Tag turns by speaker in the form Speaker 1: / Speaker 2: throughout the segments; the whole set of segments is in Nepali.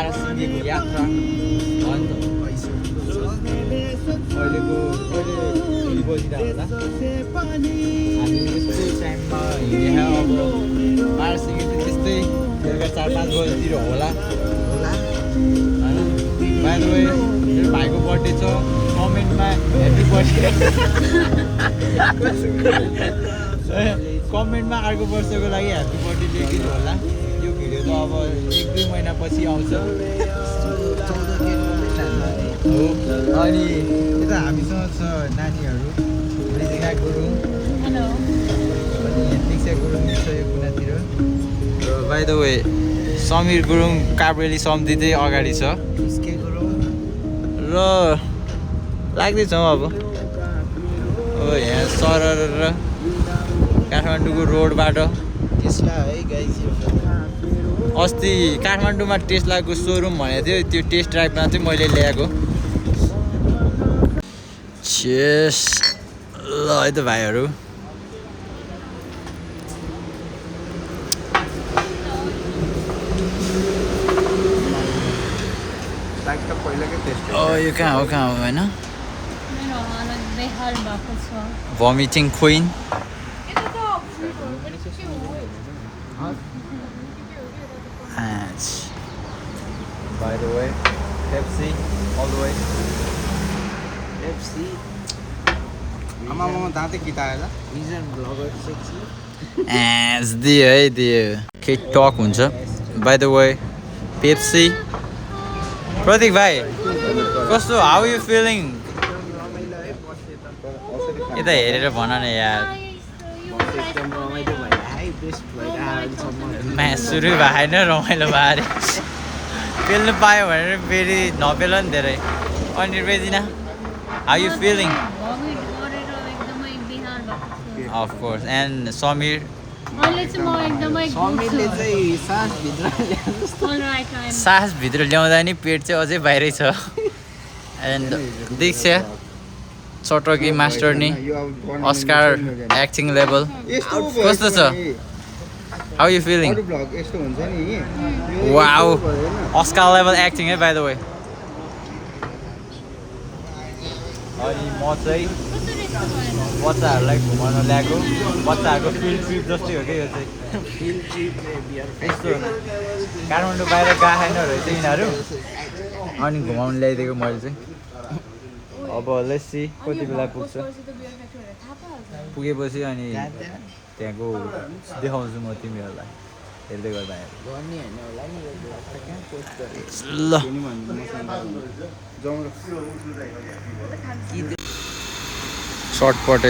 Speaker 1: पारसिंगीको यात्रा अन्त अहिलेको कहिले बजिरहेको होला हामी यस्तै टाइममा हिँडेर अब पारसिंगी चाहिँ त्यस्तै बेलुका 4-5 बजीतिर होला होइन बाइ द वे मेरो भाइको बर्थडे छ कमेन्टमा ह्याप्पी बर्थडे कमेन्टमा अर्को वर्षको लागि ह्याप्पी बर्थडे लेखिदिनु होला यो भिडियो त अब 1-2 महिनापछि आउँछ हो अनि यता हामीसँग छ नानीहरू रिजिका गुरुङ हेलो अनि दीक्षा गुरुङ छ यो कुनातिर र by the way Sameer Gurung काब्रेली सम्झिँदै अगाडि छ उसके गुरुङ र लाग्दैछ अब यहाँ सरर र काठमाडौँको रोडबाट टेस्ला है गाइस अस्ति काठमाडौँमा टेस्लाको सोरुम भनेको थियो त्यो टेस्ट ड्राइभमा चाहिँ मैले ल्याएको चेस ल है त भाइहरू यो कहाँ हो होइन भमिटिङ queen by the way Pepsi all the way Pepsi आमा दाँते किताएला भिजन ब्लगर सेक्सी दियो है दियो के टक हुन्छ by the way Pepsi प्रतीक भाइ कस्तो हाउ यु फिलिङ यता हेरेर भन न यार म्याच सुरु भएन रमाइलो भयो पेल्नु पायो भनेर फेरि नपेल नि धेरै अनि बेजिना how you feeling of course and Sameer सासभित्र ल्याउँदा नि पेट चाहिँ अझै बाहिरै छ एन्ड दीक्षा चटकी मास्टर नि अस्कार एक्टिङ लेभल कस्तो छ how you feeling wow Oscar level acting है बाइ द वे अनि म चाहिँ बच्चाहरूलाई घुमाउन ल्याएको बच्चाहरूको फिल्ड ट्रिप जस्तै हो क्या यो चाहिँ फिल्ड ट्रिप यस्तो काठमाडौँ बाहिर गएन रहेछ यिनीहरू अनि घुमाउनु ल्याइदिएको मैले चाहिँ अब लेसी कति बेला पुग्छ पुगेपछि अनि त्यहाँको देखाउँछु म तिमीहरूलाई हेर्दै गर्दा ल चटपटे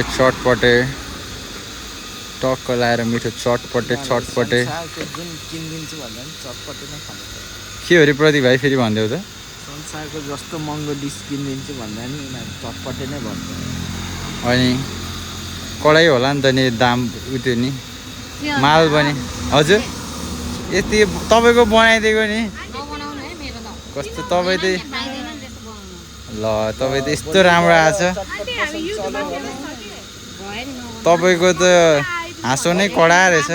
Speaker 1: टक्क लाएर मिठो चटपटे के हो रे प्रदीप भाइ फेरि भनिदेऊ त संसारको जस्तो महँगो डिस किनिदिन्छु भन्दा नि उनीहरू चटपटे नै भन्छ अनि कडाइ होला नि त नि दाम उयो नि माल पनि हजुर यति तपाईँको बनाइदिएको नि कस्तो तपाईँ त ल तपाईँ त यस्तो राम्रो आएछ तपाईँको त हाँसो नै कडा रहेछ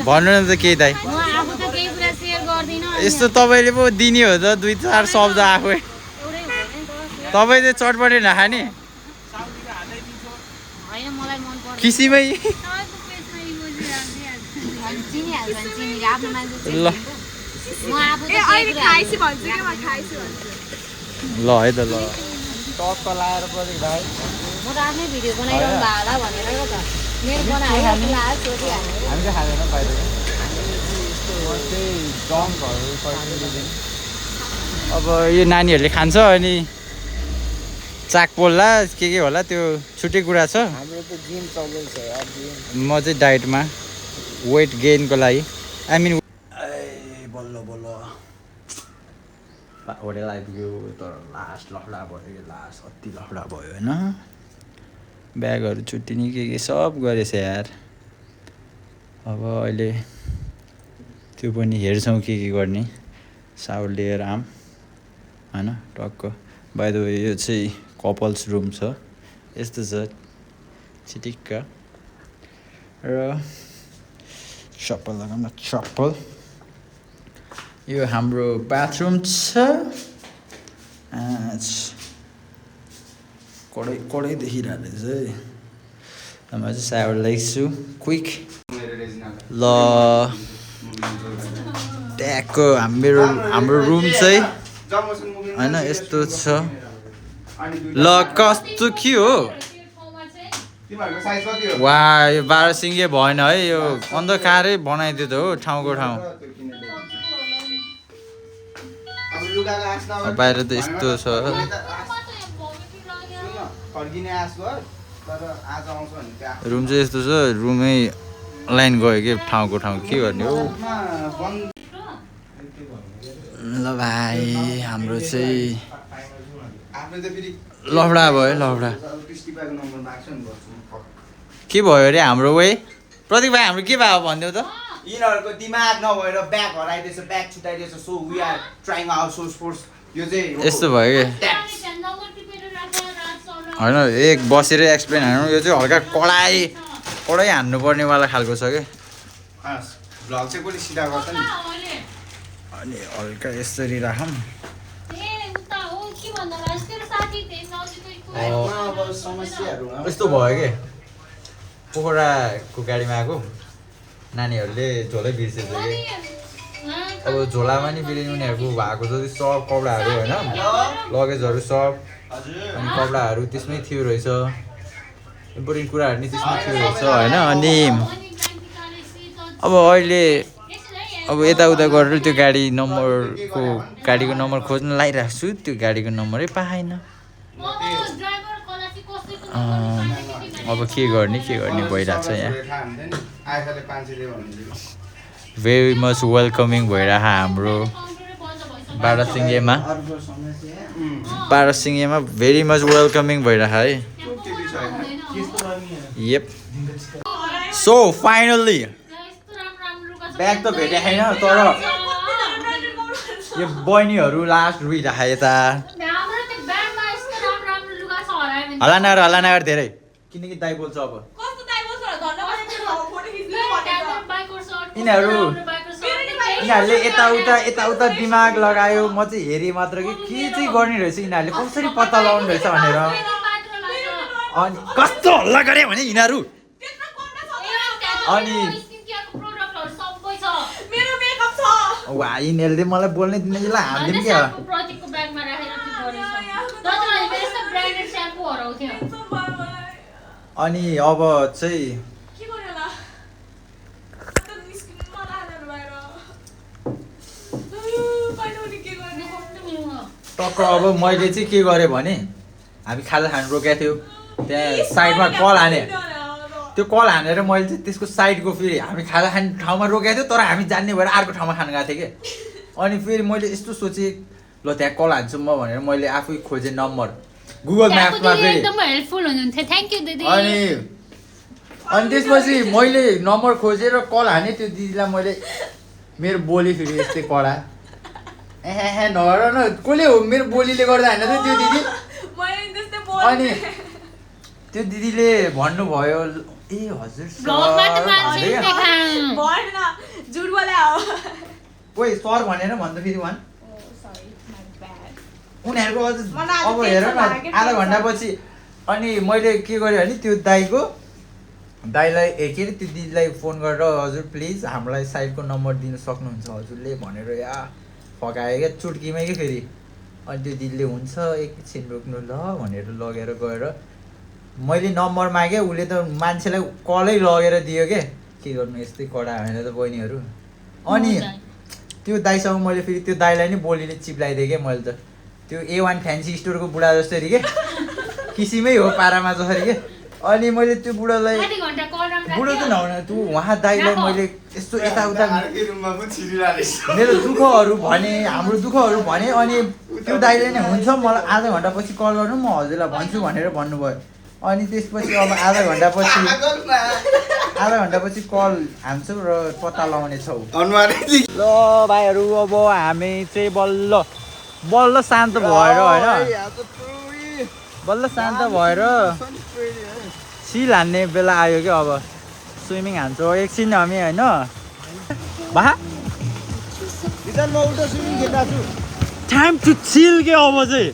Speaker 1: भन्नु न त केही दाइ यस्तो तपाईँले पो दिने हो त 2-4 शब्द आफै तपाईँ चाहिँ चटपटे नखाने किसिमै ल ल है त ल टक्क लाएर प्रदीप भाइ म त आफ्नै भिडियो बनाइरहनु भा होला भनेर त मेरो बनाएर हामी चाहिँ खाँदैन बाहिर अब यो नानीहरूले खान्छ अनि चाक पोल्ला के होला त्यो छुट्टै कुरा छ हाम्रो त जिम चल्दैछ यार म चाहिँ डाइटमा वेट गेनको लागि आई मिन बल्ल होटेल आइपुग्यो तर लास्ट लफडा भयो लास्ट अति लफडा भयो होइन ब्यागहरू छुट्टिने के सब गरेछ यार अब अहिले त्यो पनि हेर्छौँ के गर्ने साउल लिएर आम होइन टक्क बाइ द वे यो चाहिँ कपल्स रुम छ यस्तो छ चिटिक्क र चप्पल लगाउँ न चप्पल यो हाम्रो बाथरुम छ कडै देखिरहेको रहेछ है म चाहिँ सावर लैछु क्विक ल ट्यागको हाम्रो रुम चाहिँ होइन यस्तो छ ल कस्तो के हो वा यो 12 सिङ्गे भएन है यो अन्धकारै बनाइदियो त हो ठाउँको ठाउँ बाहिर त यस्तो छ रुम चाहिँ यस्तो छ रुमै लाइन गयो कि ठाउँको ठाउँ के गर्ने हो ल भाइ हाम्रो चाहिँ लफडा भयो लफडा के भयो अरे हाम्रो वे प्रतीक भाइ हाम्रो के भयो भनिदेऊ त
Speaker 2: यिनीहरूको दिमाग नभएर ब्याग हराइदिएछ ब्याग छुटाइदिएछ so we are trying our source force यो चाहिँ
Speaker 1: यस्तो भयो कि होइन एक बसेर एक्सप्लेन हान्नु यो चाहिँ हल्का कडै हान्नुपर्नेवाला खालको छ कि
Speaker 2: भ्लग चाहिँ कसले सिधा गर्छ नि
Speaker 1: अनि हल्का यसरी राखौँ यस्तो भयो कि पोखराको गाडीमा आएको नानीहरूले झोलै बिर्सेछ कि अब झोलामा नि बिर्सिनु उनीहरूको भएको जति सब कपडाहरू होइन लगेजहरू सब अनि कपडाहरू त्यसमै थियो रहेछ इम्पोर्टेन्ट कुराहरू नि त्यसमै थियो रहेछ होइन अनि अब अहिले अब यताउता गरेर त्यो गाडीको नम्बर खोज्न लागिरहेको छु त्यो गाडीको नम्बरै पाएन अब के गर्ने भइरहेको छ यहाँ भेरी मच वेलकमिङ भइरहेको हाम्रो बाह्रसिङ्गेमा भेरी मच वेलकमिङ भइरहेको है यप सो फाइनल्ली ब्याग त भेटेको छैन तर यो बहिनीहरू लास्ट रुइरहेको यता हल्ला नगर धेरै किनकि दाइ बोल्छ अब यिनीहरूले यताउता दिमाग लगायो म चाहिँ हेरेँ मात्र कि के चाहिँ गर्ने रहेछ यिनीहरूले कसरी पत्ता लगाउनु रहेछ भनेर अनि कस्तो हल्ला गरे भने यिनीहरू अनि वा यिनीहरूले मलाई बोल्नै दिने ल हामीले के अनि अब चाहिँ टक्क अब मैले चाहिँ के गरेँ भने हामी खाजा खानु रोकेको थियो त्यहाँ साइडमा कल हाने त्यो कल हानेर मैले चाहिँ त्यसको साइडको फेरि हामी खाजा खाने ठाउँमा रोकेको थियो तर हामी जान्ने भएर अर्को ठाउँमा खानु गएको थिएँ कि अनि फेरि मैले यस्तो सोचेँ ल त्यहाँ कल हान्छु म भनेर मैले आफै खोजेँ नम्बर गुगल म्यापमा फेरि अनि त्यसपछि मैले नम्बर खोजेर कल हाने त्यो दिदीलाई मैले मेरो बोली फेरि यस्तै कडा नगर न कसले हो मेरो बोलीले गर्दा होइन त त्यो दिदी अनि त्यो दिदीले भन्नुभयो ए हजुर कोही सर भनेर भन्दा फेरि भन् उनीहरूको अब हेर न आधा घन्टापछि अनि मैले के गरेँ भने त्यो दाइलाई के अरे त्यो दिदीलाई फोन गरेर हजुर प्लिज हामीलाई साइडको नम्बर दिन सक्नुहुन्छ हजुरले भनेर या फकायो क्या चुट्कीमै कि फेरि अनि त्यो दिदीले हुन्छ एकछिन रोक्नु ल भनेर लगेर गएर मैले नम्बर मागेँ उसले त मान्छेलाई कलै लगेर दियो के गर्नु यस्तै कडा होइन त बहिनीहरू अनि त्यो दाइसँग मैले फेरि त्यो दाइलाई नै बोलीले चिप्लाइदिएँ क्या मैले त त्यो A1 फ्यान्सी स्टोरको बुढा जसरी के किसिमै हो पारामा जसरी के अनि मैले त्यो बुढालाई बुढो त नहुन त्यो उहाँ दाइलाई मैले यस्तो यताउता मेरो दुःखहरू भने हाम्रो दुःखहरू भने अनि त्यो दाइले नै हुन्छ मलाई आधा घन्टापछि कल गर्नु म हजुरलाई भन्छु भनेर भन्नुभयो अनि त्यसपछि अब आधा घन्टापछि कल हान्छौँ र पत्ता लगाउने छौँ ल भाइहरू अब हामी चाहिँ बल्ल शान्त भएर होइन बल्ल शान्त भएर सिल हान्ने बेला आयो क्या अब स्विमिङ हान्छौँ एकछिन हामी होइन बा
Speaker 2: रिटर्नमा उल्टो स्विमिङ खेल्दैछु
Speaker 1: टाइम टु चिल के अब चाहिँ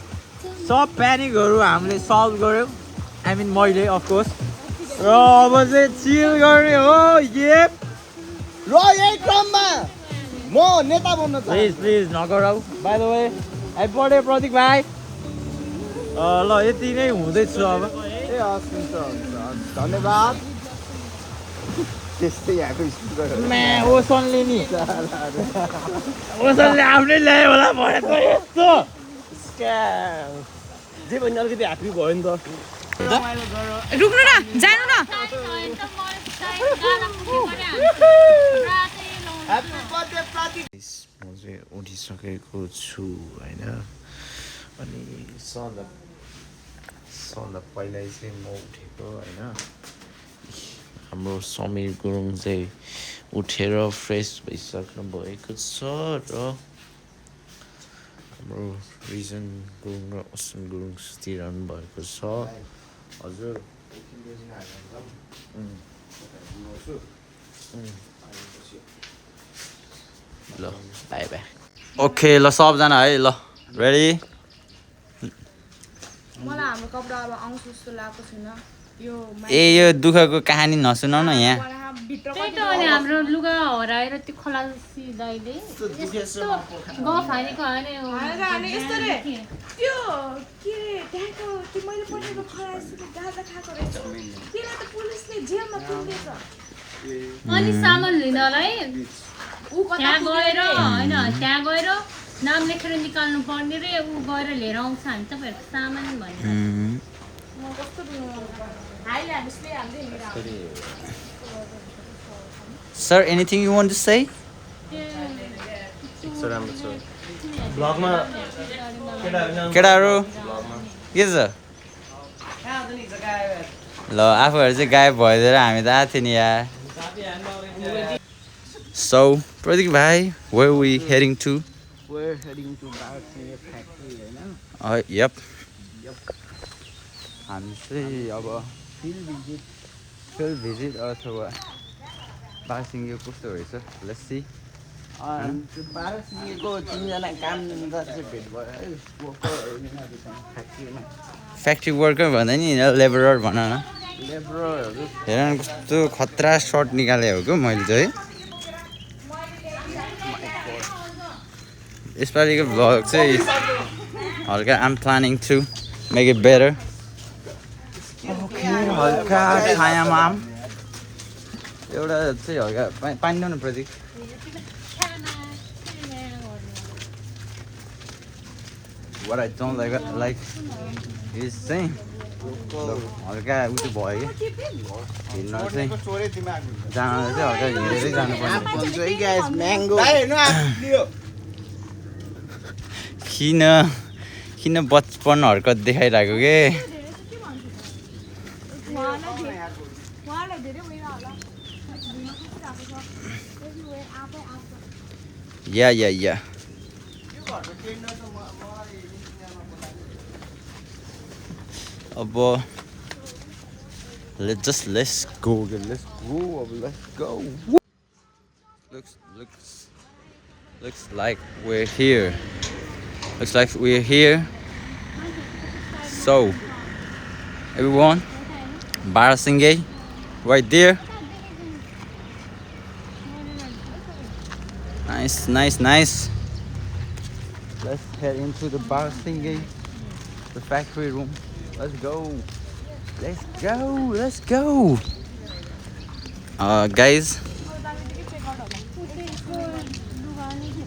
Speaker 1: सब प्यानिकहरू हामीले सल्भ गऱ्यौँ आई मिन मैले अफकोर्स र अब चाहिँ चिल गर्ने हो ये
Speaker 2: र यही क्रममा म नेता बन्न चाहन्छु
Speaker 1: प्लिज नगराउ by the way happy birthday Prateek भाइ ल यति नै हुँदैछु अब
Speaker 2: ए हस् हुन्छ धन्यवाद त्यस्तै यहाँको स्कुल
Speaker 1: ओसनले नि ओसनले आफ्नै ल्यायो होला भनेको यस्तो
Speaker 2: जे पनि अलिकति ह्याप्पी भयो नि त
Speaker 3: रुक्नु न जानु न
Speaker 2: म चाहिँ उठिसकेको छु होइन अनि सबभन्दा पहिल्यै चाहिँ म उठेको होइन हाम्रो समीर गुरुङ चाहिँ उठेर फ्रेस भइसक्नु भएको छ र हाम्रो रिजन गुरुङ र असन गुरुङ सुतिरहनु भएको छ हजुर ल बाई बाई
Speaker 1: ओके ल सबजना है ल रेडी
Speaker 3: मलाई हाम्रो कपडा अब आउँछ जस्तो लागेको छैन यो
Speaker 1: यो दुःखको कहानी नसुनाउ न यहाँ
Speaker 4: त्यही त अनि हाम्रो लुगा हराएर त्यो खलासी दाइले गफ हानेको
Speaker 3: यस्तो रे त्यो के त्यहाँको त्यो मैले पठाएको खलासीको गाजा खाएको रहेछ त्यसलाई त पुलिसले जेलमा पुर्दैछ
Speaker 4: अनि सामान लिनलाई त्यहाँ गएर होइन त्यहाँ गएर नाम लेखेर निकाल्नु पर्ने रे ऊ गएर लिएर आउँछ हामी तपाईँहरूको सामान भनेर
Speaker 3: म कस्तो हाइले हामीले हाल्दै
Speaker 1: sir anything you want to say केटाहरू के छ ल आफूहरू चाहिँ गायब भइदिएर हामी त आएको थियो नि यार सो प्रतीक भाइ where we heading to
Speaker 2: We're heading to Bharatnagar factory होइन
Speaker 1: यप हामी चाहिँ अब फिल्ड भिजिट अथवा बारसिङ्गे कस्तो रहेछ लेट्स सी
Speaker 2: त्यो बाह्रसिङेको तिनजना कामदार चाहिँ भेट भयो है फ्याक्ट्रीमा
Speaker 1: फ्याक्ट्री वर्कर भन्दा नि लेबरर भन न
Speaker 2: लेबरहरू
Speaker 1: हेर न कस्तो खतरा सर्ट निकालेको हो क्या मैले चाहिँ यसपालिको भ्लग चाहिँ हल्का um planning to make it better हल्का छायामा आम एउटा चाहिँ हल्का पानी ल्याउनु प्रतीक What I don't like is चाहिँ हल्का उ चाहिँ भयो कि हिँड्न चाहिँ
Speaker 2: चोरै दिमाग
Speaker 1: जान चाहिँ हल्का हिँडेरै जानुपर्ने किन बचपन हरकत देखाइरहेको के या अब let's go looks like we're here so everyone Barasinge right there nice let's head into the Barasinge the factory room let's go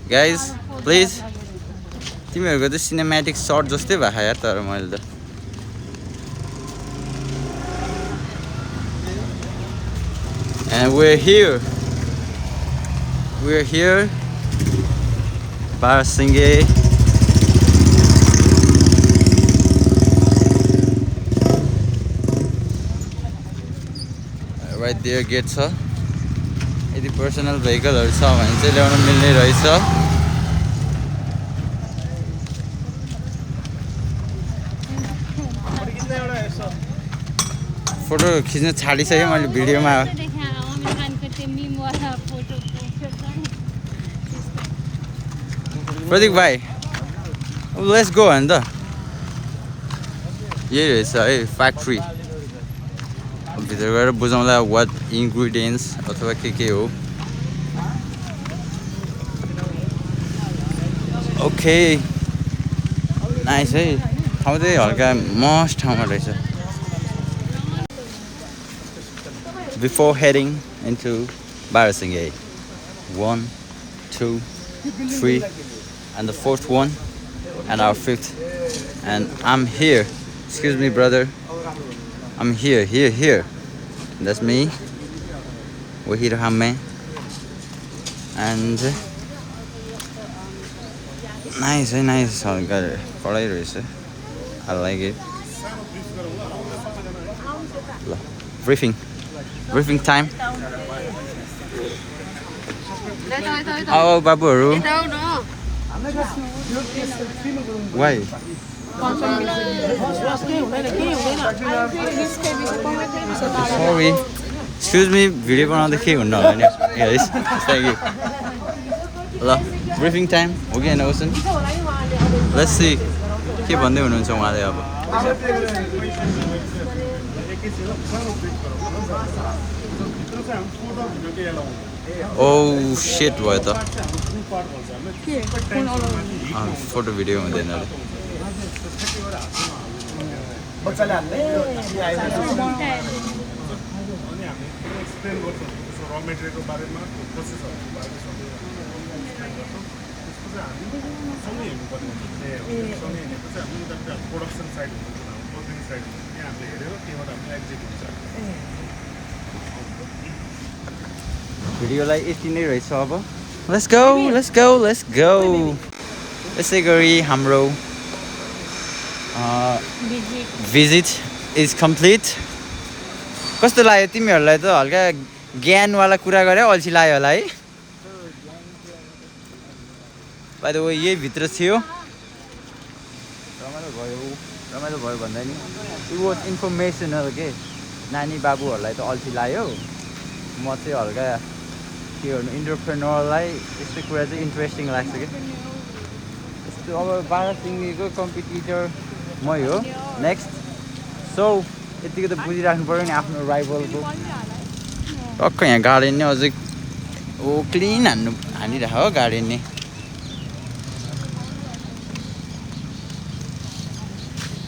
Speaker 1: guys please तिमीहरूको त सिनेम्याटिक सर्ट जस्तै भएको यार तर मैले त and we're here Barasinge right there gate छ यदि पर्सनल भेहिकलहरु छ भने चाहिँ ल्याउन मिल्ने रहेछ फोटो खिच्न छाडिसकेँ मैले भिडियोमा प्रतीक भाइ लेट्स गो होइन त यही रहेछ है फ्याक्ट्री भित्र गएर बुझाउँला वाट इन्ग्रिडियन्ट्स अथवा के हो ओके नाइस है ठाउँ चाहिँ हल्का मस्ट ठाउँमा रहेछ before heading into बारासिङ्गे 1 2 3 and the 4th one and our 5th and I'm here excuse me brother I'm here that's me Wahid Hamme and nice halka kadai raheछ I like it ल briefing time आओ बाबुहरु Why? Sorry. Excuse me, video बनाउँदा के हुन्न होला नि guys. Thank you. ल briefing time हो कि हैन ओसन? Let's see. के भन्दै हुनुहुन्छ उहाँले अब? Oh shit भयो त. फोटो भिडियो हुँदैन रे बच्चाले हाल्ने एक्सप्लेन गर्छ र मेटेरियलको बारेमा प्रोसेसहरुको बारेमा सँगै हेर्नुपर्ने हुन्छ सँगै हेर्नेपछि हामी उताको प्रोडक्सन साइड हुन्छ प्रोसेसिङ साइड हुन्छ यहाँ हामीले हेरेर त्यहाँबाट हामीले एक्जिक्युट हुन्छ भिडियोलाई यति नै रहेछ अब Let's go. यसै गरी हाम्रो visit is complete. कस्तो लाग्यो तिमीहरूलाई त हल्का ज्ञानवाला कुरा गरे अल्छी लाग्यो होला है बाइ द वे यही भित्र थियो रमाइलो भयो भन्दा नि इट वाज इन्फर्मेसनल के नानी बाबुहरूलाई त अल्छी लाग्यो म चाहिँ हल्का के गर्नु इन्टरप्रेनरलाई यस्तो कुरा चाहिँ इन्ट्रेस्टिङ लाग्छ कि यस्तो अब बारासिङ्गेको कम्पिटिटर मै हो नेक्स्ट सो यतिको त बुझिराख्नु पऱ्यो नि आफ्नो राइभलको टक्क यहाँ गार्डन नै अझै क्लिन हानिरहेको हो गार्डन नै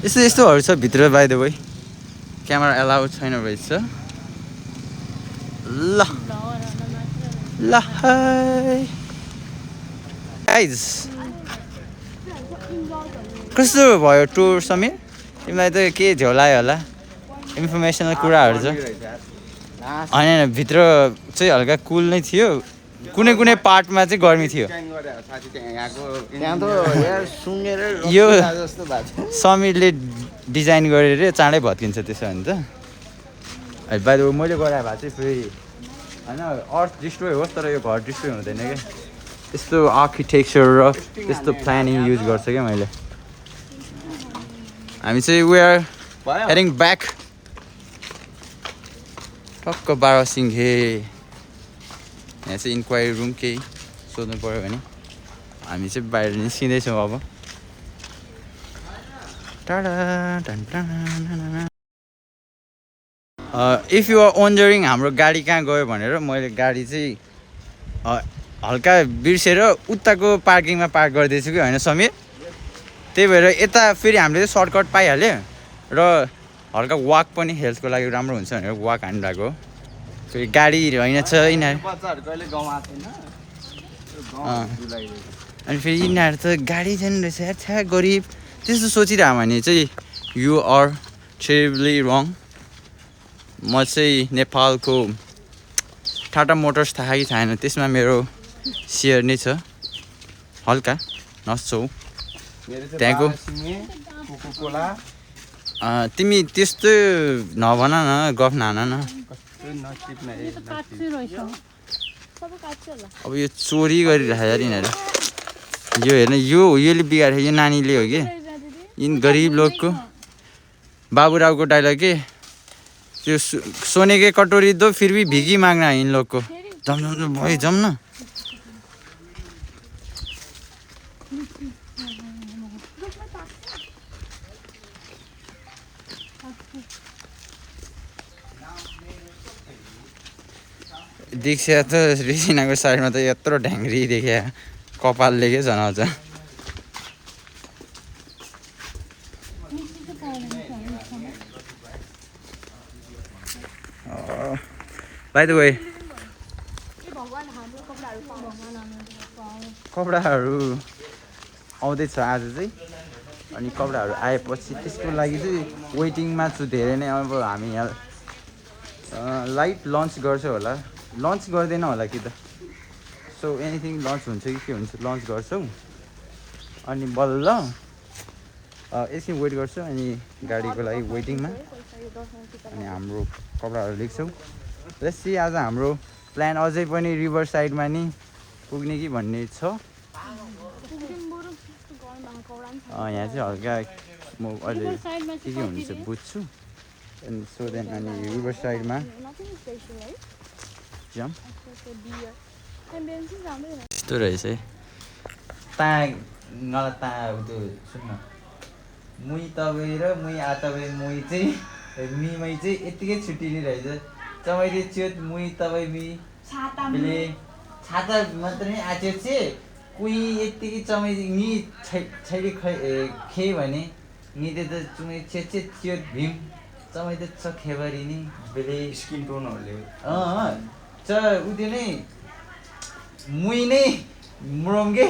Speaker 1: यस्तोहरू छ भित्र by the way camera allow छैन रहेछ ल गाइज कस्तो भयो टुर समीर तिमीलाई त के झोलायो होला इन्फर्मेसनल कुराहरू छ होइन भित्र चाहिँ हल्का कुल नै थियो कुनै पार्टमा चाहिँ गर्मी थियो यो समीरले डिजाइन गरेर चाँडै भत्किन्छ त्यसो भने त बाइ द वे मैले गराए भए चाहिँ फेरि होइन अर्थ डिस्ट्रोय होस् तर यो घर डिस्ट्रोय हुँदैन क्या त्यस्तो आर्किटेक्चर र त्यस्तो प्लानिङ युज गर्छ क्या मैले हामी चाहिँ वी आर हेडिङ ब्याक टक्क बारासिङ्गे यहाँ चाहिँ इन्क्वायरी रुम केही सोध्नु पऱ्यो भने हामी चाहिँ बाहिर निस्किँदैछौँ अब इफ यु आर वन्डरिङ हाम्रो गाडी कहाँ गयो भनेर मैले गाडी चाहिँ हल्का बिर्सेर उताको पार्किङमा पार्क गरिदिएछु कि होइन समीर त्यही भएर यता फेरि हामीले चाहिँ सर्टकट पाइहाल्यो र हल्का वाक पनि हेल्थको लागि राम्रो हुन्छ भनेर वाक हानिरहेको फेरि गाडी होइन छ यिनीहरू अनि फेरि यिनीहरू त गाडी छैन रहेछ छ्या गरिब त्यस्तो सोचिरह्यो भने चाहिँ यु आर टेरिबली रङ म चाहिँ नेपालको टाटा मोटर्स थाहा कि थाहा छैन त्यसमा मेरो सेयर नै छ हल्का नसछौ त्यहाँको तिमी त्यस्तो नभन न गफ नान न अब यो चोरी गरिरहेको यिनीहरू यो हेर्न योले बिगारेको यो नानीले हो कि यिन गरिब लोगको बाबुरावको डायलग के त्यो सोने के कटोरी दो फिर भी भिगी माग्ना इन लोग को जम भाइ जम न दीक्षा त रिसिनाको साइडमा त यत्रो ढ्याङ्ग्री देख्या कपालले के जनाउँछ बाइ द वे कपडाहरू आउँदैछ आज चाहिँ अनि कपडाहरू आएपछि त्यसको लागि चाहिँ वेटिङमा छु धेरै नै अब हामी यहाँ लाइट लन्च गर्छ होला लन्च गर्दैन होला कि त सो एनिथिङ लन्च हुन्छ कि के हुन्छ लन्च गर्छौँ अनि बल्ल एकछिन वेट गर्छु अनि गाडीको लागि वेटिङमा अनि हाम्रो कपडाहरू लेख्छौँ लेट्स सी आज हाम्रो प्लान अझै पनि रिभर साइडमा नि पुग्ने कि भन्ने छ यहाँ चाहिँ हल्का म अहिले के हुन्छ बुझ्छु अनि सो देन अनि रिभर साइडमा जाम यस्तो रहेछ है ता नला ता त्यो सुन्न मुई तपाईँ र मुई आ तपाईँ मुई चाहिँ मिमै चाहिँ यत्तिकै छुट्टिने रहेछ चमाइले च्योत मुई तपाईँ मि बेले छाता मात्रै आच्यो चाहिँ कुही यत्तिकै चमाइ नि छैली खे भने निले त चुमै छेचे च्योत भीम चमाइ त छ खेबारी नि बेले
Speaker 5: स्किन टोनहरूले
Speaker 1: च उयो नै मुई नै मुरङ्गे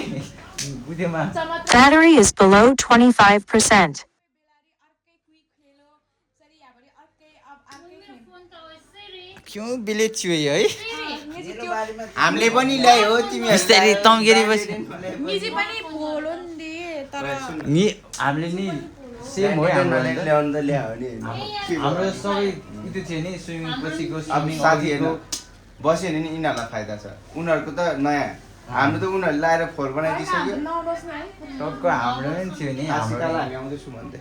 Speaker 1: उयोमा
Speaker 6: Battery is below 25%.
Speaker 1: क्यों बेले छु है
Speaker 5: हामीले पनि ल्यायो हो तिमी
Speaker 1: बिस्तारै तम्केरी बसी
Speaker 3: निजी पनि बोलो नि तर
Speaker 1: नि हामीले नि सेम हो हाम्रो
Speaker 5: ल्याउनु त ल्यायो नि होइन
Speaker 1: हाम्रो सबै उयो थियो नि स्विमिङ पछिको
Speaker 5: अब
Speaker 1: स्विमिङ
Speaker 5: साथीहरू बस्यो भने नि यिनीहरूलाई फाइदा छ उनीहरूको त नयाँ हाम्रो त उनीहरूले लाएर फोहोर बनाइदिइसक्यो
Speaker 3: नबस्नु है
Speaker 1: टक्क हाम्रो पनि थियो नि
Speaker 5: आशिकालाई
Speaker 1: हाम्रो
Speaker 5: हामी आउँदैछु भन्दै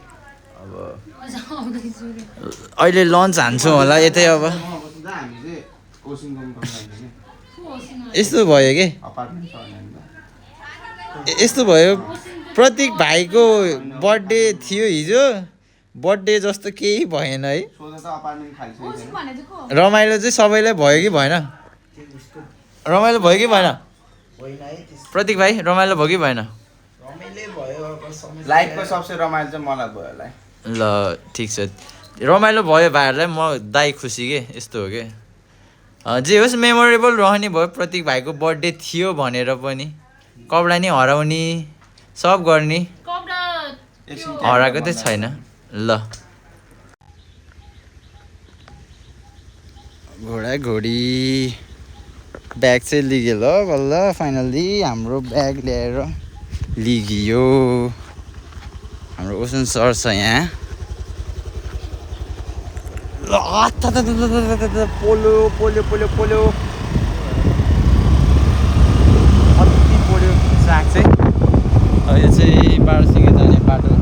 Speaker 1: अब अहिले लन्च हान्छौँ होला यतै अब
Speaker 5: हामी चाहिँ कोसिङ
Speaker 1: यस्तो भयो के
Speaker 5: अपार्टमेन्ट छ भने
Speaker 1: यस्तो भयो प्रतीक भाइको बर्थडे थियो हिजो बर्थडे जस्तो केही भएन है
Speaker 5: सोध्दा त अपार्टमेन्ट खाली छैन
Speaker 3: भने चाहिँ को
Speaker 1: रमाइलो चाहिँ सबैलाई भयो कि भएन रमाइलो भयो कि भएन प्रतीक भाइ रमाइलो भयो कि भएन
Speaker 5: लाइफको सबसे रमाइलो चाहिँ मलाई भयो होला
Speaker 1: ल ठिक छ रमाइलो भयो भाइहरूलाई म दाइ खुसी के यस्तो हो के जे होस् मेमोरेबल रहने भयो प्रतीक भाइको बर्थडे थियो भनेर पनि कपडा नि हराउने सब गर्ने हराएको चाहिँ छैन ल घोडा घोडी ब्याग चाहिँ लिग्यो ल बल्ल फाइनल्ली हाम्रो ब्याग ल्याएर लिगियो हाम्रो ओसन सर छ यहाँ ल पोलो पोल्यो पोल्यो पोल्यो अति पोल्यो साग चाहिँ यो चाहिँ बारसिङे जाने बाटो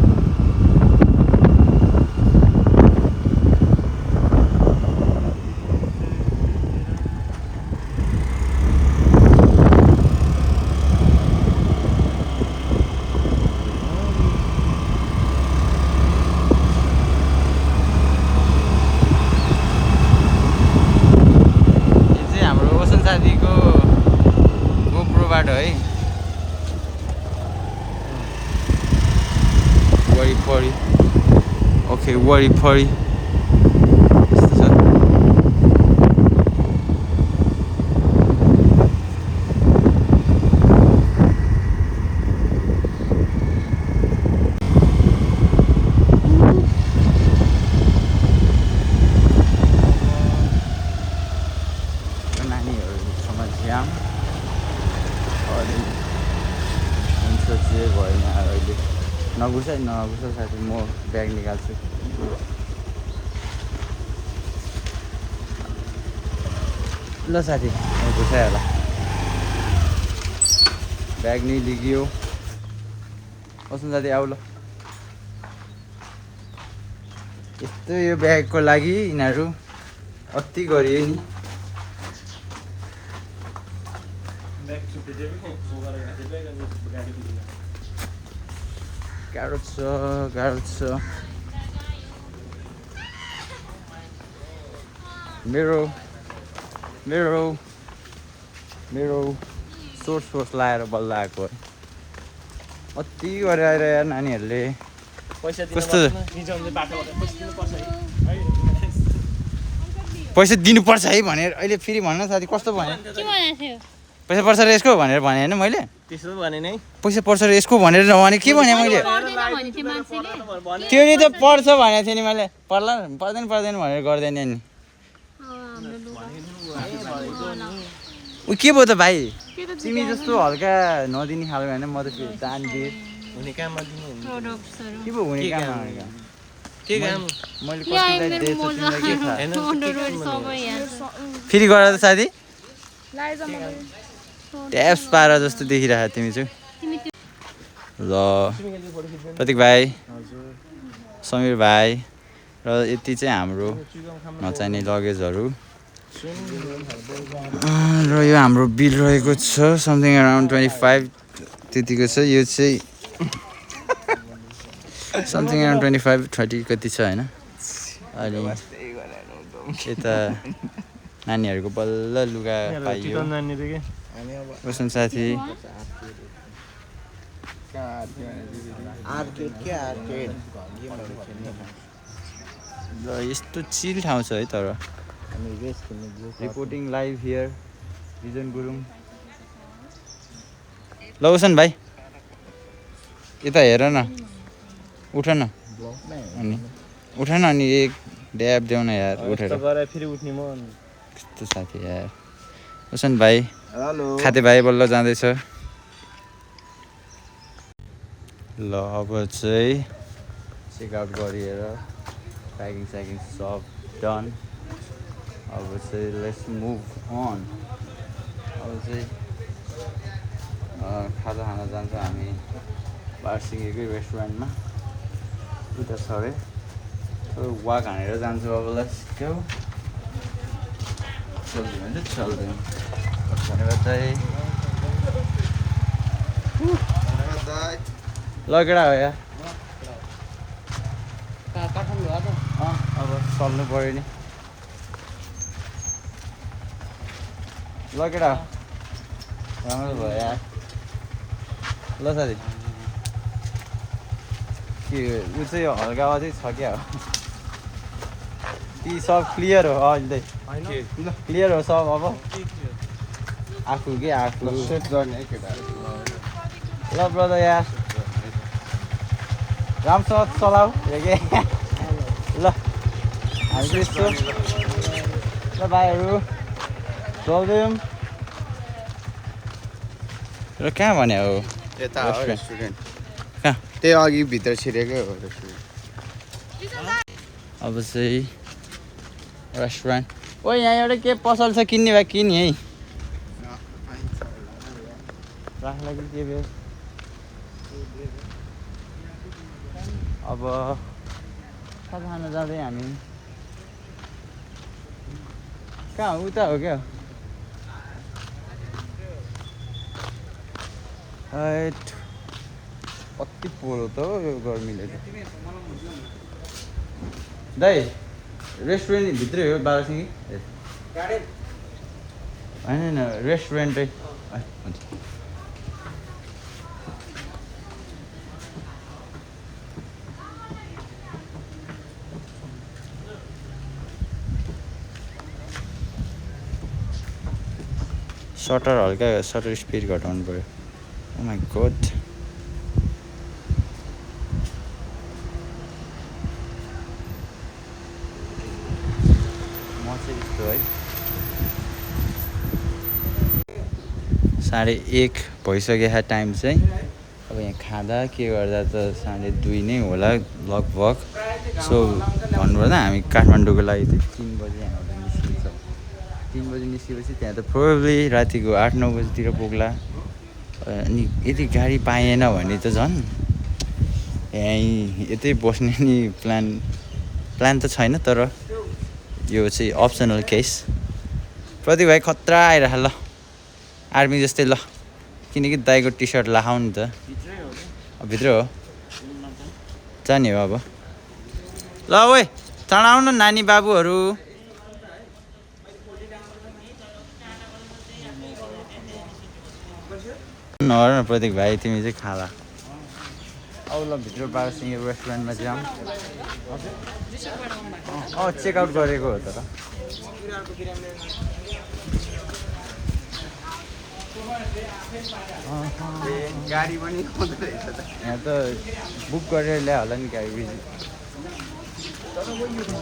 Speaker 1: है वरिपरि ओके वरिपरि यस्तो छ नानीहरूसँग झ्याम हुन्छ जे भयो यहाँ अहिले नघुस है नघुस साथी म ब्याग निकाल्छु ल साथी घुसायो होला ब्याग नै लिगियो कसो साथी आऊ ल यस्तो यो ब्यागको लागि यिनीहरू अति गरियो नि गाह्रो छ मेरो मेरो सोर्स लाएर बल्ल आएको है अति गरेर आएर यार नानीहरूले कस्तो पैसा दिनुपर्छ है भनेर अहिले फेरि भन्न साथी कस्तो भने पैसा पर्छ र यसको भनेर भने होइन मैले
Speaker 2: त्यसो भने नै
Speaker 1: पैसा पर्छ र यसको भनेर नभने के भने मैले त्यो नि त पर्छ भनेको थिएँ नि मैले पर्दैन भनेर गर्दैन नि ऊ के भयो त भाइ तिमी जस्तो हल्का नदिने खालको होइन म त फेरि जान्दिएँ
Speaker 2: हुने काममा दिनु
Speaker 1: के भयो हुने काममा
Speaker 2: के काम
Speaker 1: मैले कतिलाई दिएछु तिमीलाई के थाहा
Speaker 2: हैन
Speaker 1: फेरि गर त साथी ट्याप्स पारा जस्तो देखिरहेको तिमी चाहिँ ल प्रतीक भाइ समीर भाइ र यति चाहिँ हाम्रो नचाहिने लगेजहरू र यो हाम्रो बिल रहेको छ समथिङ अराउन्ड 25 त्यतिको छ यो चाहिँ समथिङ अराउन्ड 25-30 कति छ होइन अनि यता नानीहरूको बल्ल लुगा पाइयो रोशन साथी ल यस्तो चिल ठाउँ छ है तर reporting live here Rijan Gurung ल रोशन भाइ यता हेर न उठ न अनि उठ न अनि एक ड्याब देऊ न यार उठेर
Speaker 2: फेरि उठ्ने म
Speaker 1: कस्तो साथी यार रोशन भाइ
Speaker 5: हेलो
Speaker 1: खाते भाइ बल्ल जाँदैछ ल अब चाहिँ चेकआउट गरिएर प्याकिङ स्याकिङ सब डन अब चाहिँ लेट्स मुभ अन अब चाहिँ खाजा खान जान्छौँ हामी बारसिङेकै रेस्टुरेन्टमा उता छ अरे वाक हानेर जान्छौँ अब लेट्स गो चल्दियो भने चाहिँ चल्दियो धन्यवाद दाइ ल केटा हो यार अब चल्नु पऱ्यो नि ल केटा राम्रो भयो यार ल साथी के ऊ चाहिँ हल्का अझै छ क्या हो ती सब क्लियर हो अहिले क्लियर हो सब अब आफू के आफू
Speaker 5: सेट गर्ने केटाहरू
Speaker 1: ल ब्रदर यार राम्रोसँग चलाऊ यो के ल हामी त्यस्तो ल भाइहरू चल्दैनौँ र कहाँ भने हो
Speaker 5: यता हो रेस्टुरेन्ट
Speaker 1: कहाँ
Speaker 5: त्यही अघि भित्र छिरेकै हो रेस्टुरेन्ट
Speaker 1: अब चाहिँ रेस्टुरेन्ट ओ यहाँ एउटा के पसल छ किन्ने भए किन् है राख्ला कि के भयो अब खाजा खान जाँदै हामी कहाँ उता हो क्या कति पोलो त हो यो गर्मीले त दाइ रेस्टुरेन्ट भित्रै हो बाह्रसिङी होइन रेस्टुरेन्टै हुन्छ सटर स्पिड घटाउनु पऱ्यो ओ माई गॉड म चाहिँ यस्तो है 1:30 भइसक्यो टाइम चाहिँ अब यहाँ खाँदा के गर्दा त 2:30 नै होला लगभग सो भन्नुपर्दा हामी काठमाडौँको लागि चाहिँ 3 बजी हामीलाई निस्किन्छ 3 बजी निस्केपछि त्यहाँ त प्रोबेबली रातिको 8-9 बजीतिर पुग्ला अनि यदि गाडी पाएन भने त झन् यहीँ यतै बस्ने नि प्लान त छैन तर यो चाहिँ अप्सनल केस प्रतीक भाइ खतरा आइरह ल आर्मी जस्तै ल किनकि दाइको टी सर्ट लगाऊ नि त भित्र हो जाने हो अब ल ओए चाँडो आउनु नानी बाबुहरू नगर न प्रतीक भाइ तिमी चाहिँ खाला औ ल भित्र बारसिंह रेस्टुरेन्टमा जाऊँ चेकआउट गरेको हो तर
Speaker 5: गाडी पनि आउँदो रहेछ त
Speaker 1: यहाँ त बुक गरेर ल्यायो होला नि गाडी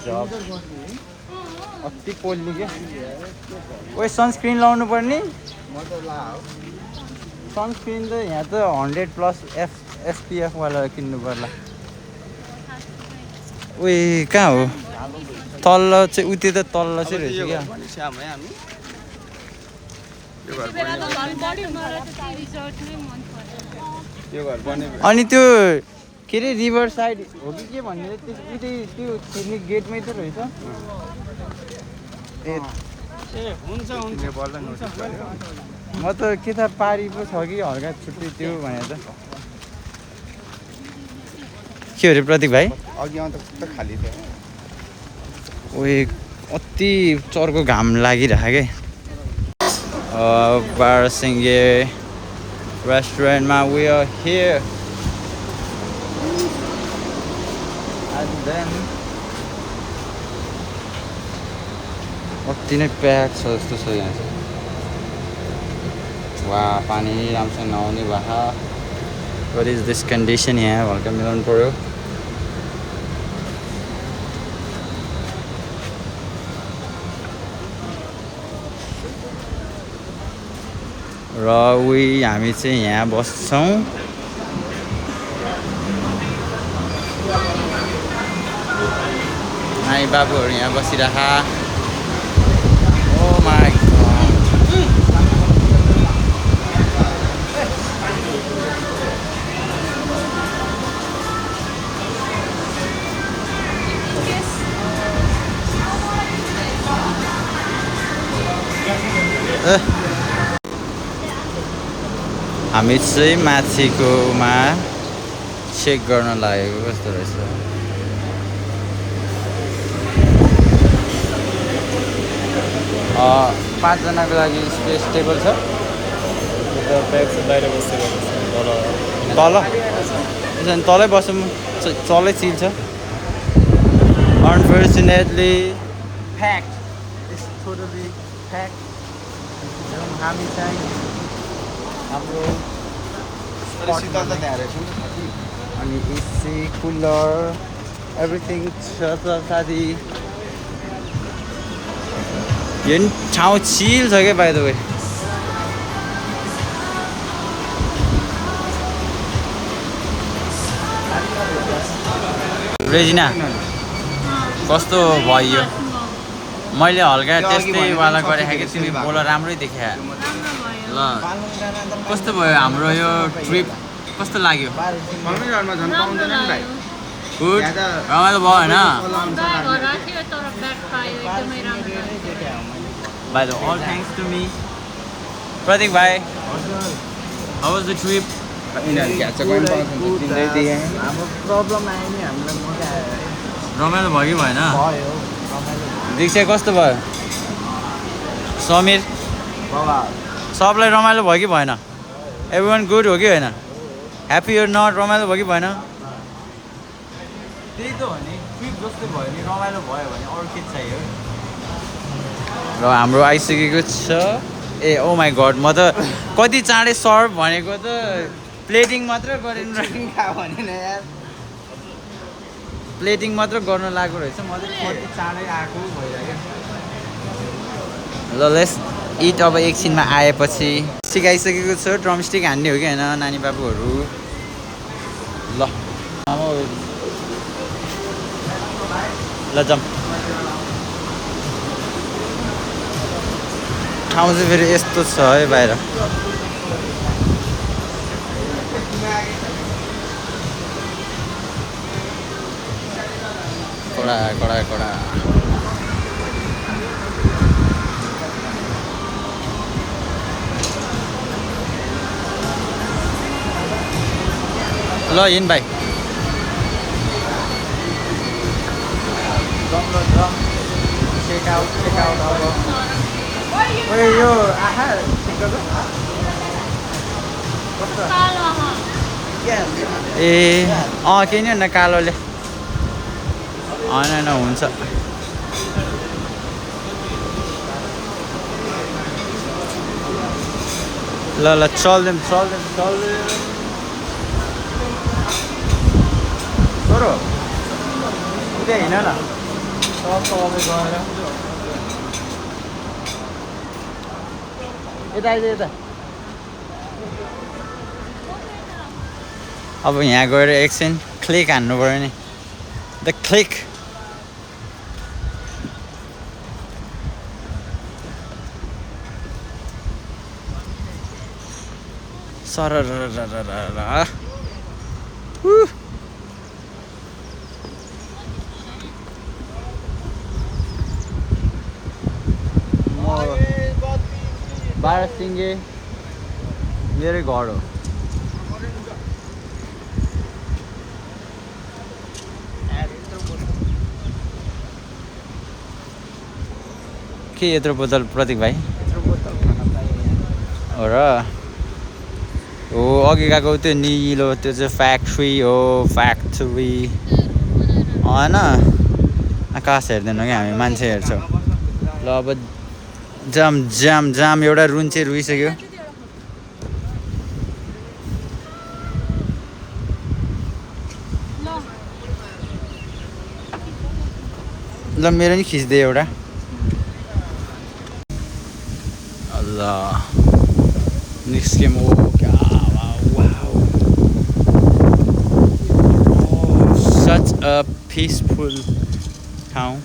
Speaker 1: जब अति पोल्ने क्या ओए सनस्क्रिन लाउनु पर्ने सनस्क्रिन त यहाँ त 100+ SPF वाला किन्नु पर्ला उयो कहाँ हो तल्लो चाहिँ उति त तल्लो चाहिँ रहेछ क्या अनि त्यो के अरे रिभर साइड हो कि के भन्ने त्यो छिर्ने गेटमै त रहेछ म त के थाहा पारी पो छ कि हल्का छुट्टै त्यो भने त के अरे प्रतीक भाइ
Speaker 5: अघि आउँदा त खाली थियो
Speaker 1: उयो अति चर्को घाम लागिरहेको के बारसिंगे रेस्टुरेन्टमा we are here and then अति नै प्याक छ जस्तो छ यहाँ चाहिँ वा पानी राम्रोसँग नआउने भए वाट इज दिस कन्डिसन यहाँ हल्का मिलाउनु पऱ्यो र हामी चाहिँ यहाँ बस्छौँ नानी बाबुहरू यहाँ बसिरहा ओ माई हामी चाहिँ माथिकोमा चेक गर्न लागेको कस्तो रहेछ पाँचजनाको लागि स्पेस टेबल छ तल तलै बसौँ तलै चिल्छ unfortunately fact it's totally fact हामी चाहिँ हाम्रो
Speaker 5: शीतल त त्यहाँ रहेछ
Speaker 1: अनि एसी कुलर एभ्रिथिङ छ त साथी यो नि ठाउँ चिल छ क्या बाइ द वे रेजिना कस्तो भयो मैले हल्का त्यस्तै वाला गरेको कि तिमी बोल राम्रै देखा ल कस्तो भयो हाम्रो यो ट्रिप कस्तो लाग्यो गुड रमाइलो भयो होइन by the all thanks to me Prateek भाइ हाउ वाज द ट्रिप
Speaker 5: हाम्रो प्रब्लम आयो नि हामीलाई मजा आयो है
Speaker 1: रमाइलो भयो कि भएन
Speaker 5: भयो
Speaker 1: दीक्षा कस्तो भयो समीर सबलाई रमाइलो भयो कि भएन एभ्रिवान गुड हो कि होइन ह्याप्पी or नट रमाइलो भयो कि भएन त्यही त हो नि ट्रिप जस्तै भयो नि रमाइलो भयो भने अरू के चाहियो र हाम्रो आइसकेको छ ए ओ माई गड म त कति चाँडै सर्भ भनेको त प्लेटिङ मात्र गरेन प्लेटिङ मात्र गर्न लागेको रहेछ म त कति चाँडै आएको भइरहेको ल लेट्स इट अब एकछिनमा आएपछि सिकाइसकेको छ ड्रमस्टिक हान्ने हो कि होइन नानी बाबुहरू ल ल जाऊँ ठाउँ चाहिँ फेरि यस्तो छ है बाहिर कडा कडा कडा ल हिँड भाइ चेकआउट अब यो आहा
Speaker 4: कालो
Speaker 1: ए किन्यो न कालोले होइन हुन्छ ल ल चल्दै छोरो उता हिँड न गएर यता यता अब यहाँ गएर एकछिन क्लिक हान्नु पऱ्यो नि द क्लिक सर बारासिङ्गे मेरै घर हो के यत्रो बोतल प्रतीक भाइ हो र हो अघि गएको त्यो निलो त्यो चाहिँ फ्याक्ट्री हो फ्याक्ट्री होइन आकाश हेर्दैनौँ कि हामी मान्छे हेर्छौँ ल अब जाम एउटा रुन चाहिँ रुइसक्यो ल मेरो नि खिच्दै एउटा ल निस्क्यौँ क्या wow such a peaceful town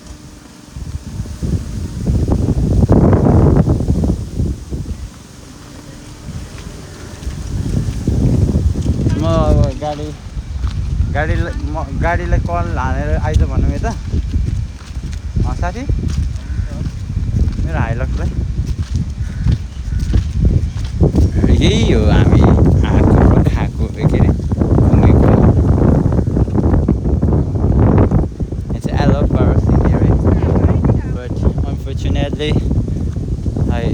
Speaker 1: गाडीलाई कल हानेर आइज भनौँ यता साथी मेरो हाइलक्सलाई यही हो हामी आएको र खाएको के अरे घुमेको यहाँ चाहिँ आई लभ बारासिङ्गे है बट अनफर्चुनेटली आई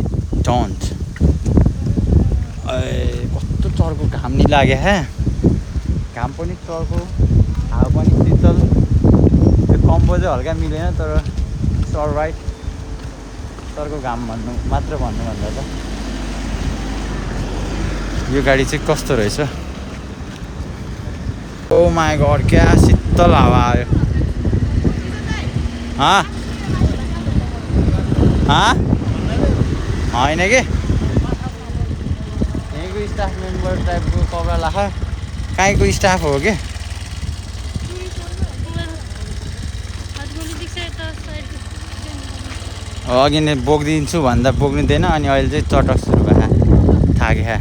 Speaker 1: डोन्ट कस्तो चर्को घाम नि लाग्यो हे घाम पनि चर्को हावा पनि शीतल त्यो कम्बो चाहिँ हल्का मिलेन तर इट्स अलराइट चर्को घाम मात्र भन्नुभन्दा त यो गाडी चाहिँ कस्तो रहेछ ओ माई गॉड क्या शीतल हावा आयो होइन कि यहीँको स्टाफ मेम्बर टाइपको कपडा लाखा कहीँको स्टाफ हो कि अघि नै बोकिदिन्छु भन्दा बोक्दिँदैन अनि अहिले चाहिँ चटक सुरु भए थाक्यो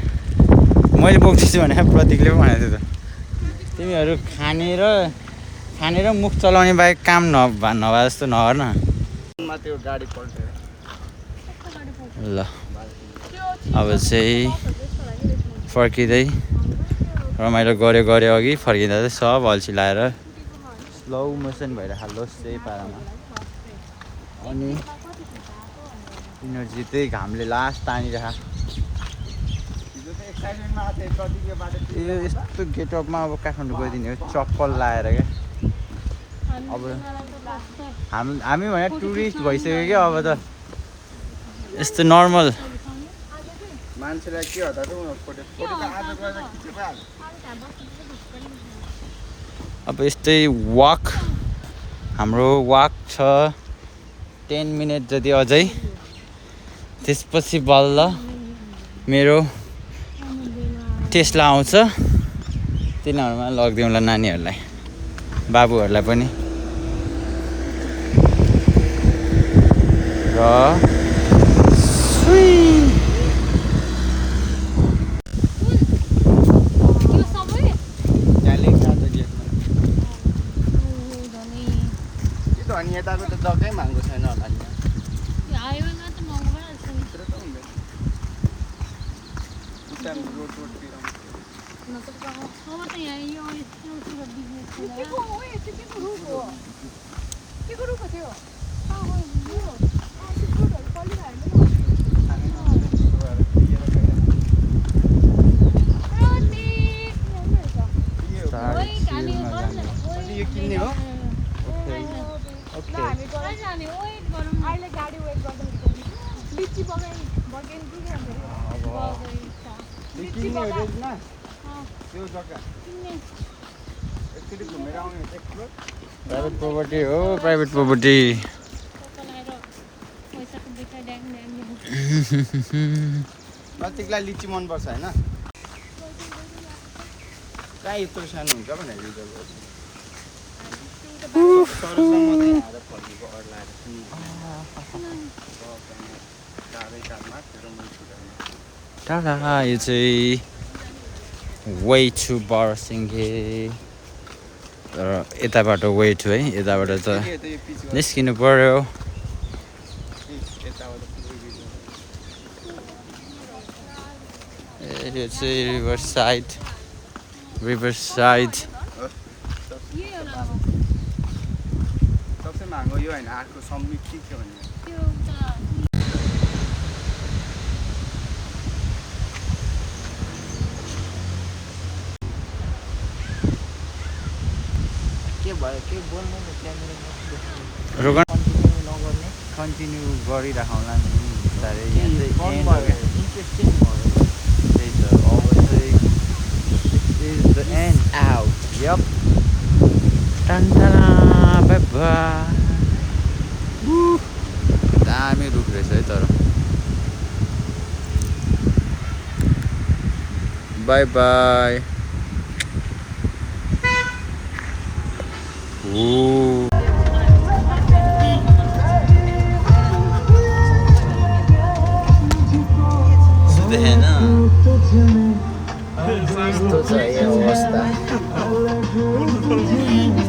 Speaker 1: मैले बोक्दैछु भने प्रतीकले पो भनेको थियो त तिमीहरू खानेर मुख चलाउने बाहेक काम नभए जस्तो नगर न
Speaker 5: त्यो गाडी पल्टेर
Speaker 1: ल अब चाहिँ फर्किँदै रमाइलो गऱ्यो अघि फर्किँदा चाहिँ सब अल्छी लाएर स्लो मोसन भइरहेको त्यही पारामा अनि इनर्जी त्यही घामले लास्ट तानिरह यो यस्तो गेटअपमा अब काठमाडौँ गइदिने हो चप्पल लाएर क्या अब हामी भने टुरिस्ट भइसक्यो क्या अब त यस्तो नर्मल
Speaker 5: मान्छेलाई के हतार फोटो त आज गएर खिच्नु भइहाल्छ
Speaker 1: अब यस्तै वाक हाम्रो वाक छ 10 मिनट जति अझै त्यसपछि बल्ल मेरो टेस्ला आउँछ तिनीहरूमा लगिदिउँला नानीहरूलाई बाबुहरूलाई पनि र
Speaker 5: अनि यताको त जग्गै महँगो छैन होला नि
Speaker 4: हाइवेमा त महँगो भइहाल्छ नि
Speaker 5: त्यत्रो त हुँदैन उता रोडतिर
Speaker 4: अब त यहाँ यो यस्तो बिजनेस
Speaker 3: के को हो यो चाहिँ के को रुख हो के को रुख हो त्यो लिची बगान
Speaker 5: त्यो जग्गा एकचोटि घुमेर आउने एक्सप्लोर
Speaker 1: प्राइभेट प्रोपर्टी हो प्राइभेट प्रोपर्टी
Speaker 5: प्रत्येकलाई लिची मनपर्छ होइन कहाँ यत्रो सानो हुन्छ भनेर रिजर्भ गर्छ सरोजमा मात्रै आएर फर्केको अड्लाएर
Speaker 1: टाढा यो चाहिँ वे टु बरसिङ्गे तर यताबाट वे टु है यताबाट त निस्किनु पर्यो यो चाहिँ रिभर साइड
Speaker 5: सबसे महँगो यो होइन अर्को सब्मिट के थियो भने के भयो के बोल्नु न त्यहाँनिर
Speaker 1: रोगन
Speaker 5: कन्टिन्यू नगर्ने
Speaker 1: कन्टिन्यू गरिराखौँला नि बिस्तारै यहाँ चाहिँ end हो क्या।
Speaker 5: इन्ट्रेस्टिङ भयो
Speaker 1: त्यही त अब चाहिँ this is the end out yep टन्टना बाई बाई दामी रुख रहेछ है तर बाई बाई देखेन
Speaker 2: यस्तो छ यो अवस्था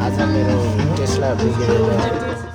Speaker 2: आज मेरो टेस्ला बिग्रेर